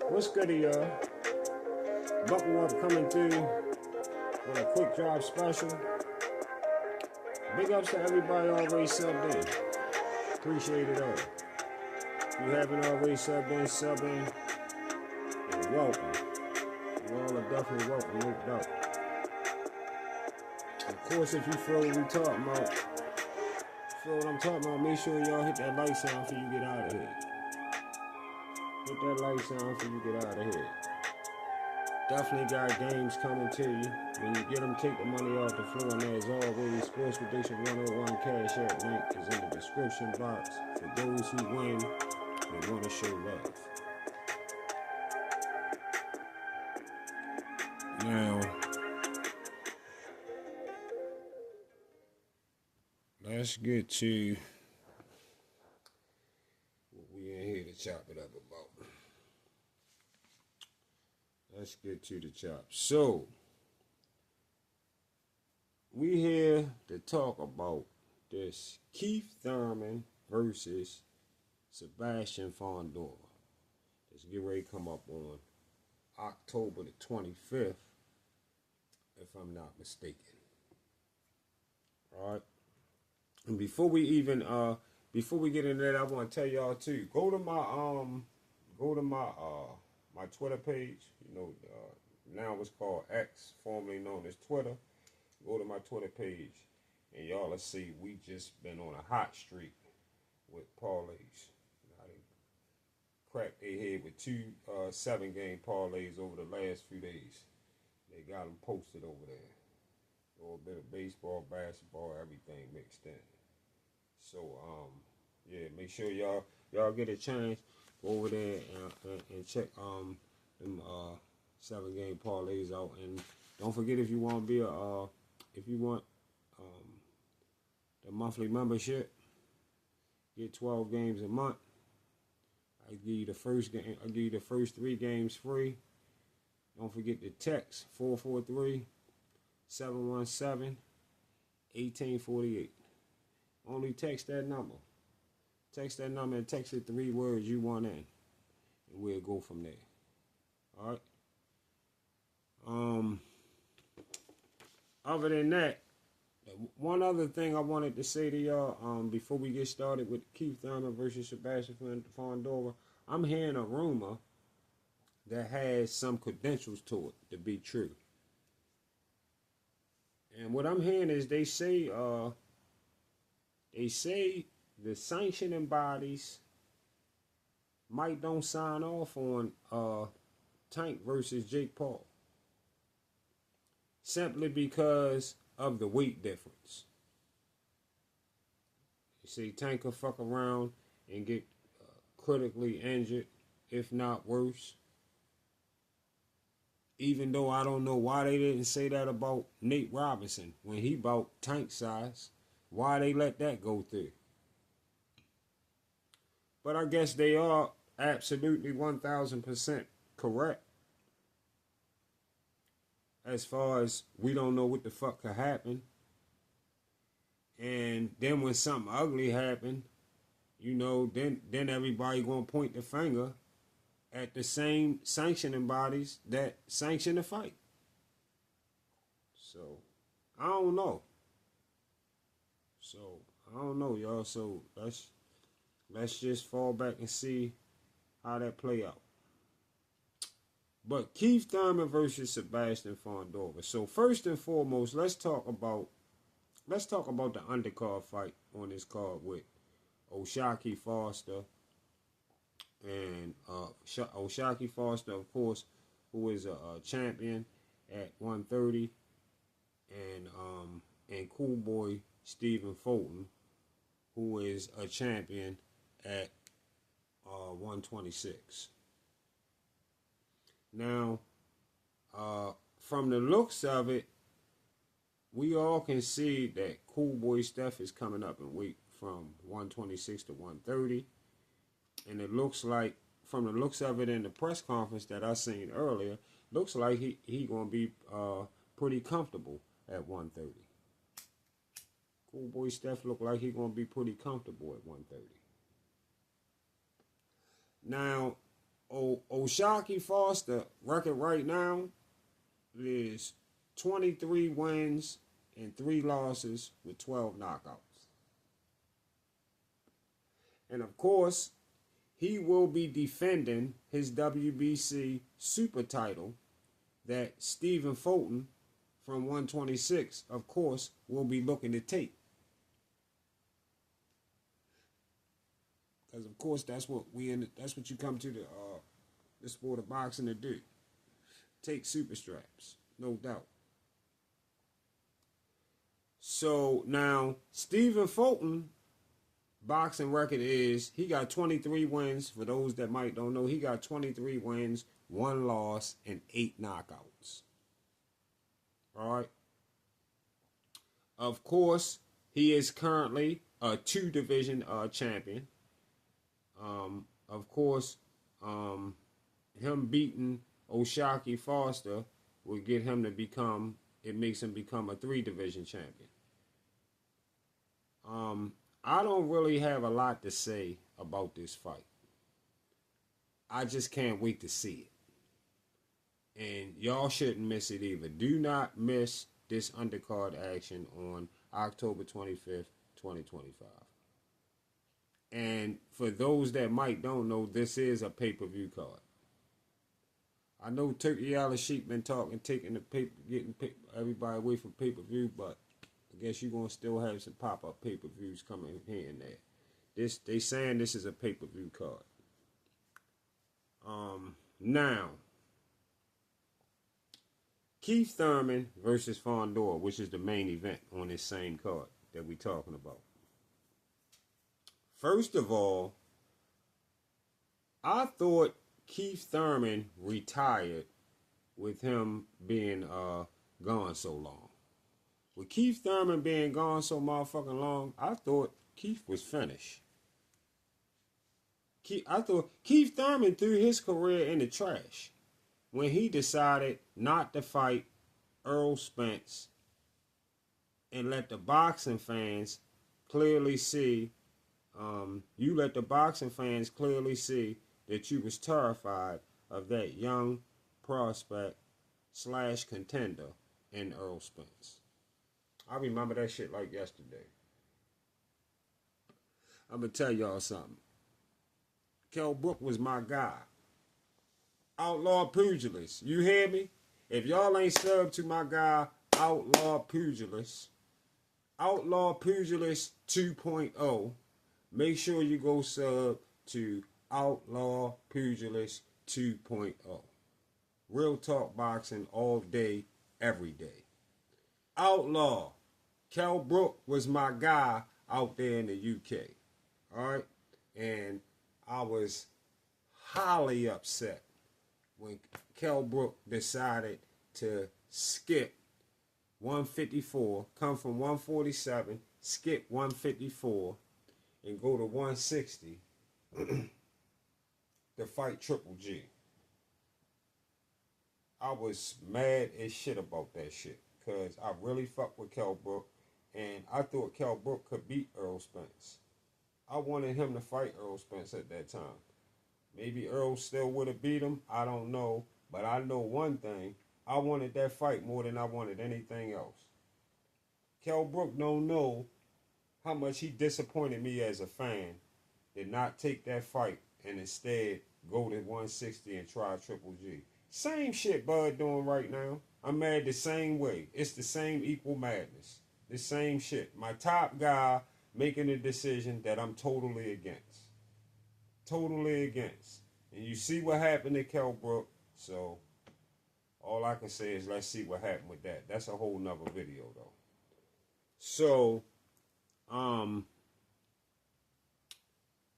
What's good, y'all? Buckle up, coming through on a quick drop special. Big ups to everybody already subbed in. Appreciate it all. If you haven't already subbed in, sub in, and welcome. You all are definitely welcome, no doubt. Of course, if you feel what we talking about, feel what I'm talking about, make sure y'all hit that like sign before you get out of here. Hit that like sign before you get out of here. Definitely got games coming to you. When you get them, take the money off the floor. And as always, Sports Prediction 101 Cash App link is in the description box for those who win and want to show love. Now, let's get to what we in here to chop it up about. Let's get to the chop. So, we here to talk about this Kieth Thurman versus Sebastian Fondura. Let's get ready to come up on October the 25th, if I'm not mistaken. All right. And before we get into that, I want to tell y'all too. Go to my Twitter page. You know, now it's called X, formerly known as Twitter. Go to my Twitter page, and y'all will see we just been on a hot streak with parlays. I done cracked their head with two 7-game parlays over the last few days. They got them posted over there. A little bit of baseball, basketball, everything mixed in. So, yeah, make sure y'all get a chance. Go over there and check them 7-game parlays out. And don't forget, if you want to be the monthly membership, get 12 games a month. I give you the first game. I give you the first 3 games free. Don't forget to text 443-717-1848. Only text that number. Text that number and text it 3 words you want in, and we'll go from there. All right. Other than that, one other thing I wanted to say to y'all before we get started with Kieth Thurman versus Sebastian Fondura, I'm hearing a rumor that has some credentials to it to be true. And what I'm hearing is they say the sanctioning bodies might don't sign off on Tank versus Jake Paul, simply because of the weight difference. You see, Tank could fuck around and get critically injured, if not worse. Even though I don't know why they didn't say that about Nate Robinson when he bought Tank size. Why they let that go through. But I guess they are absolutely 1,000% correct. As far as we don't know what the fuck could happen. And then when something ugly happened, you know, then everybody gonna point the finger at the same sanctioning bodies that sanction the fight. So, I don't know. Y'all. So let's just fall back and see how that play out. But Kieth Thurman versus Sebastian Fondura. So first and foremost, let's talk about the undercard fight on this card with O'Shaquie Foster and O'Shaquie Foster, of course, who is a champion at 130, and Cool Boy Stephen Fulton, who is a champion at 126. Now, from the looks of it, we all can see that Cool Boy Steph is coming up in weight from 126 to 130. And it looks like, from the looks of it in the press conference that I seen earlier, looks like he gonna be pretty comfortable at 130. Cool Boy Steph look like he gonna be pretty comfortable at 130. Now, O'Shaquie Foster record right now is 23 wins and 3 losses with 12 knockouts. And of course, he will be defending his WBC super title that Stephen Fulton from 126, of course, will be looking to take. Because of course that's what you come to the sport of boxing to do. Take super straps, no doubt. So now Stephen Fulton boxing record is he got 23 wins. For those that might don't know, he got 23 wins, 1 loss, and 8 knockouts. All right. Of course, he is currently a 2-division champion. Of course, him beating O'Shaquie Foster will get him to become. It makes him become a 3-division champion. I don't really have a lot to say about this fight. I just can't wait to see it. And y'all shouldn't miss it either. Do not miss this undercard action on October 25th, 2025. And for those that might don't know, this is a pay-per-view card. I know Turkey Alley Sheep been talking, taking the getting everybody away from pay-per-view, but I guess you're gonna still have some pop-up pay-per-views coming here and there. They saying this is a pay-per-view card. Now, Kieth Thurman versus Fondura, which is the main event on this same card that we talking about. First of all, I thought Kieth Thurman retired with him being gone so long. With Kieth Thurman being gone so motherfucking long, I thought Kieth was finished. I thought Kieth Thurman threw his career in the trash when he decided not to fight Earl Spence and let the boxing fans clearly see. You let the boxing fans clearly see that you was terrified of that young prospect / contender in Earl Spence. I remember that shit like yesterday. I'm going to tell y'all something. Kell Brook was my guy. Outlaw Pugilist. You hear me? If y'all ain't subbed to my guy, Outlaw Pugilist 2.0, make sure you go sub to Outlaw Pugilist 2.0. Real talk boxing all day, every day. Outlaw. Kell Brook was my guy out there in the UK. Alright? And I was highly upset when Kell Brook decided to skip 154, come from 147, skip 154, and go to 160 to fight Triple G. I was mad as shit about that shit because I really fucked with Kell Brook, and I thought Kell Brook could beat Earl Spence. I wanted him to fight Earl Spence at that time. Maybe Earl still would have beat him. I don't know. But I know one thing. I wanted that fight more than I wanted anything else. Kell Brook don't know how much he disappointed me as a fan. Did not take that fight and instead go to 160 and try Triple G. Same shit Bud doing right now. I'm mad the same way. It's the same equal madness. The same shit. My top guy making a decision that I'm totally against. Totally against. And you see what happened to Kell Brook. So all I can say is let's see what happened with that. That's a whole nother video though. So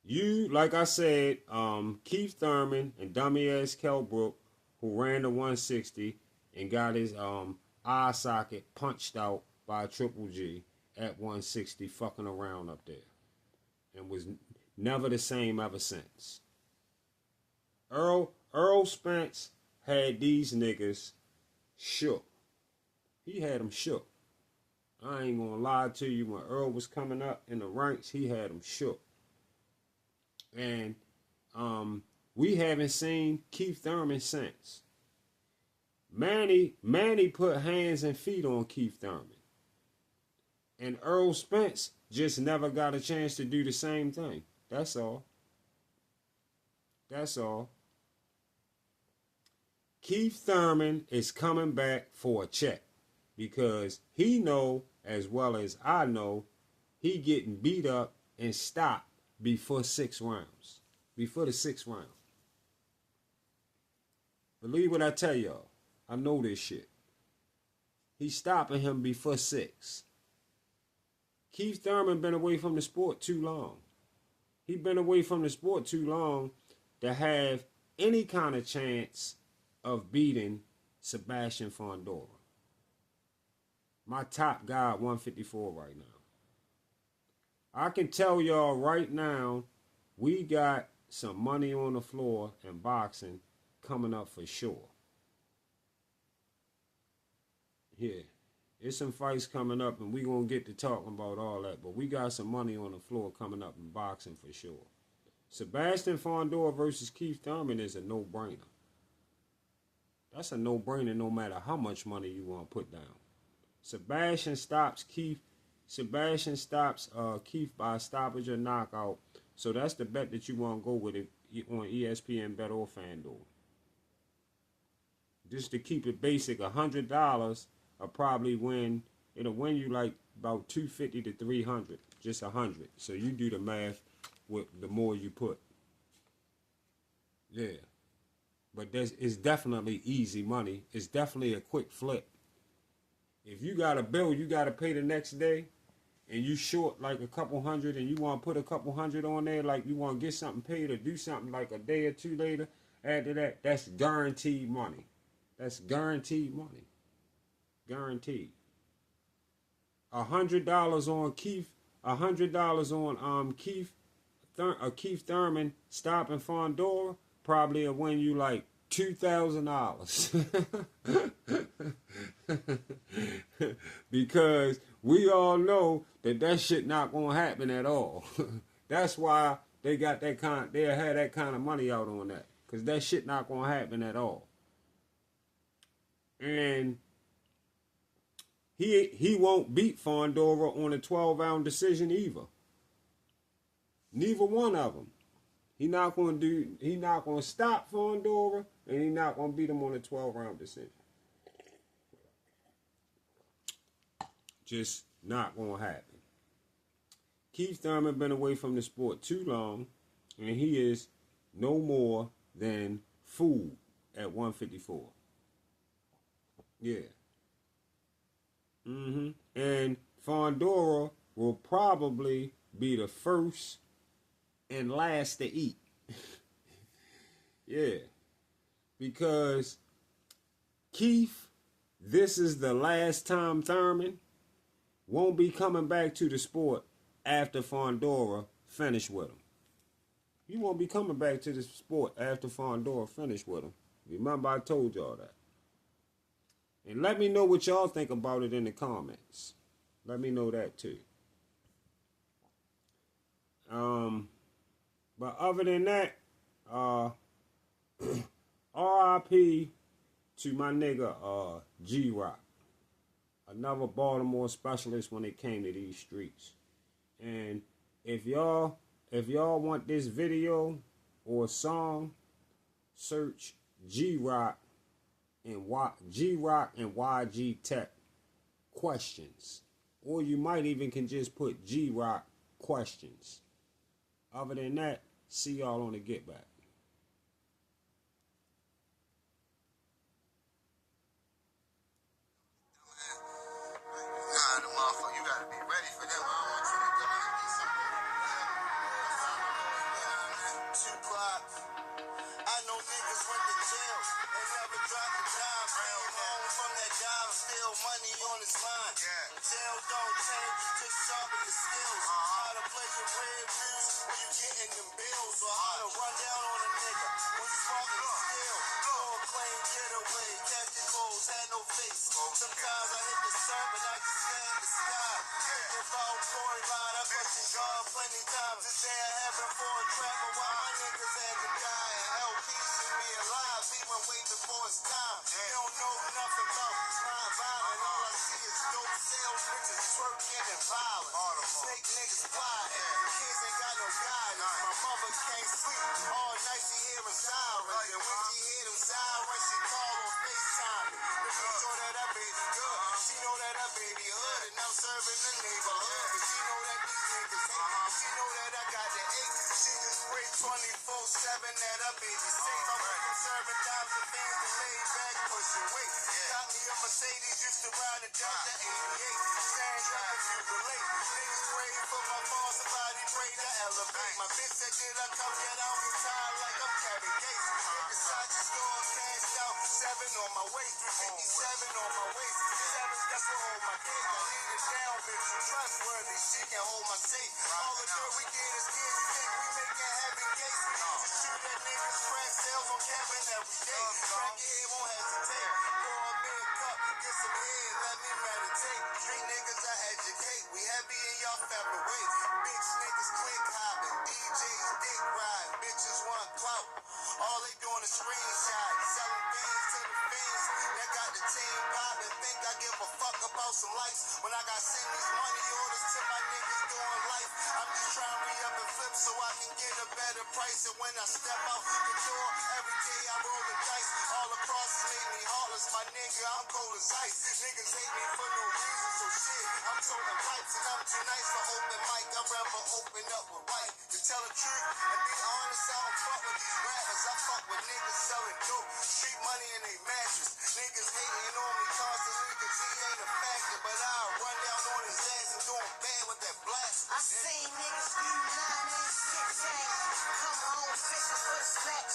you, like I said, Kieth Thurman and dummy ass Kell Brook, who ran the 160 and got his eye socket punched out by Triple G at 160, fucking around up there, and was never the same ever since. Earl Spence had these niggas shook. He had them shook. I ain't gonna lie to you. When Earl was coming up in the ranks, he had them shook. And We haven't seen Kieth Thurman since. Manny put hands and feet on Kieth Thurman. And Earl Spence just never got a chance to do the same thing. That's all. That's all. Kieth Thurman is coming back for a check because he know as well as I know he getting beat up and stopped before 6 rounds. Before the 6th round. Believe what I tell y'all. I know this shit. He's stopping him before 6. Kieth Thurman been away from the sport too long. He been away from the sport too long to have any kind of chance of beating Sebastian Fondura. My top guy at 154 right now. I can tell y'all right now, we got some money on the floor in boxing coming up for sure. Yeah, there's some fights coming up, and we're going to get to talking about all that, but we got some money on the floor coming up in boxing for sure. Sebastian Fondura versus Kieth Thurman is a no-brainer. That's a no-brainer no matter how much money you want to put down. Sebastian stops Kieth by stoppage or knockout, so that's the bet that you want to go with it on ESPN Bet or FanDuel. Just to keep it basic, $100 will probably win. It'll win you like about $250 to $300, just 100. So you do the math with the more you put. Yeah, but it's definitely easy money. It's definitely a quick flip. If you got a bill you got to pay the next day, and you short like a couple hundred, and you want to put a couple hundred on there, like you want to get something paid or do something like a day or two later, after that, that's guaranteed money. That's guaranteed money. Guaranteed. $100 on Kieth. $100 on Kieth Thurman stopping Fondura probably will win you like $2,000. Because we all know that shit not gonna happen at all. That's why they got that kind. They had that kind of money out on that, cause that shit not gonna happen at all. And he won't beat Fondura on a 12-round decision either. Neither one of them. He not gonna stop Fondura, and he not gonna beat him on a 12-round decision. Just not gonna happen. Kieth Thurman been away from the sport too long, and he is no more than food at 154. Yeah. And Fondura will probably be the first and last to eat. Yeah. Because Kieth, this is the last time Thurman won't be coming back to the sport after Fondura finish with him. He won't be coming back to the sport after Fondura finish with him. Remember, I told y'all that. And let me know what y'all think about it in the comments. Let me know that too. But other than that, R.I.P. to my nigga G-Rock. Another Baltimore specialist when it came to these streets. And if y'all want this video or song, search G-Rock and YG Tech questions. Or you might even can just put G-Rock questions. Other than that, see y'all on the Get Back. Plenty times to stay in heaven for a travel while my niggas had to die in hell way before it's time. They don't know nothing about crime, violent. All I see is dope sales, bitches twerking and violent. Snake niggas plotting. Kids ain't got no guidance. My mother can't sleep all night. She hearing sirens, and when she hear them sirens, she call on FaceTime. To make sure that that baby good. She know that that baby hood, and I'm serving the neighborhood. But she know that these niggas hate. She know that I got the ache. She just pray 24/7 that her baby safe. I'm working serving dimes and things to lay back, pushing weight. Got me a Mercedes, used to ride a Delta 88. Stand up if you relate. Niggas pray for my fall, somebody pray to elevate. My bitch said, did I come yet? I don't get tired like I'm Kevin Gates. Inside the store, cashed out, 7 on my waist, 357 on my waist. 7, that's what hold my cake. I need it down, bitch, you trustworthy. She can hold my safe. All the dirt we did is kids think we making heaven gates. We need to shoot at niggas, crack sales on cabin every day. Crack your head, won't hesitate. Pour me a cup, get some head, let me meditate. Street niggas I educate, we heavy in y'all featherweight. Bitch niggas click hopping, DJs dick ride, bitches want clout. All they doing is screenshot, selling things to the fiends. That got the team popping, think I give a fuck about some lights. When I got send these money orders to my niggas doing life. I'm just trying to re-up and flip so I can get a better price. And when I step out the door, every day I roll the dice. All across made me heartless, my nigga, I'm cold as ice. Niggas hate me for no reason, so shit, I'm toting pipes and I'm too nice for open mic. I'd rather open up with white. To tell the truth and be honest, I don't fuck with these rappers. I fuck with niggas selling dope, street money in they mattress. Niggas hating on me constantly cause he ain't a factor. But I'll run down on his ass and do him bad with that blast. I seen niggas do 9 and 6 come home fishing for the slack